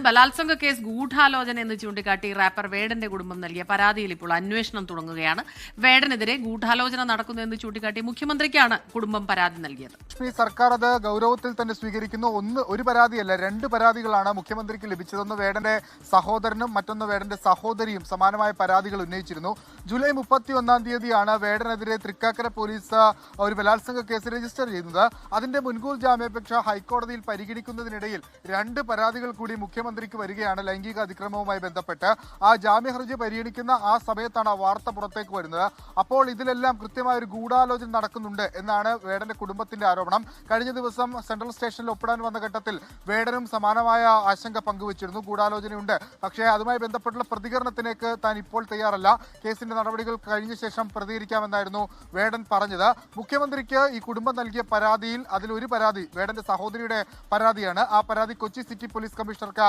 ബലാത്സംഗ കേസ് ഗൂഢാലോചന എന്ന് ചൂണ്ടിക്കാട്ടി റാപ്പർ വേടന്റെ കുടുംബം നൽകിയ പരാതിയിൽ ഇപ്പോൾ അന്വേഷണം തുടങ്ങുകയാണ്. വേടനെതിരെ ഗൂഢാലോചന നടക്കുന്നു എന്ന് ചൂണ്ടിക്കാട്ടി മുഖ്യമന്ത്രിക്കാണ് കുടുംബം പരാതി നൽകിയത്. സർക്കാർ അത് ഗൗരവത്തിൽ തന്നെ സ്വീകരിക്കുന്നു. ഒരു പരാതിയല്ല, 2 പരാതികളാണ് മുഖ്യമന്ത്രിക്ക് ലഭിച്ചതെന്ന് വേടന്റെ സഹോദരനും മറ്റൊന്ന് വേടന്റെ സഹോദരിയും സമാനമായ പരാതികൾ ഉന്നയിച്ചിരുന്നു. ജൂലൈ 31-ാം തീയതിയാണ് വേടനെതിരെ തൃക്കാക്കര പോലീസ് ഒരു ബലാത്സംഗ കേസ് രജിസ്റ്റർ ചെയ്യുന്നത്. അതിന്റെ മുൻകൂർ ജാമ്യാപേക്ഷ ഹൈക്കോടതിയിൽ പരിഗണിക്കുന്നതിനിടയിൽ 2 പരാതികൾ കൂടി മുഖ്യമന്ത്രിക്ക് വരികയാണ് ലൈംഗിക അതിക്രമവുമായി ബന്ധപ്പെട്ട്. ആ ജാമ്യ ഹർജി പരിഗണിക്കുന്ന ആ സമയത്താണ് ആ വാർത്ത പുറത്തേക്ക് വരുന്നത്. അപ്പോൾ ഇതിലെല്ലാം കൃത്യമായ ഒരു ഗൂഢാലോചന നടക്കുന്നുണ്ട് എന്നാണ് വേടന്റെ കുടുംബത്തിന്റെ ആരോപണം. കഴിഞ്ഞ ദിവസം സെൻട്രൽ സ്റ്റേഷനിൽ ഒപ്പിടാൻ വന്ന ഘട്ടത്തിൽ വേടനും സമാനമായ ആശങ്ക പങ്കുവച്ചിരുന്നു. ഗൂഢാലോചനയുണ്ട്, പക്ഷേ അതുമായി ബന്ധപ്പെട്ടുള്ള പ്രതികരണത്തിലേക്ക് താൻ ഇപ്പോൾ തയ്യാറല്ല, കേസിന്റെ നടപടികൾ കഴിഞ്ഞ ശേഷം പ്രതികരിക്കാമെന്നായിരുന്നു വേടൻ പറഞ്ഞത്. മുഖ്യമന്ത്രിക്ക് ഈ കുടുംബം നൽകിയ പരാതിയിൽ അതിലൊരു പരാതി വേടന്റെ സഹോദരിയുടെ പരാതിയാണ്. ആ പരാതി കൊച്ചി സിറ്റി പോലീസ് കമ്മീഷണർക്ക്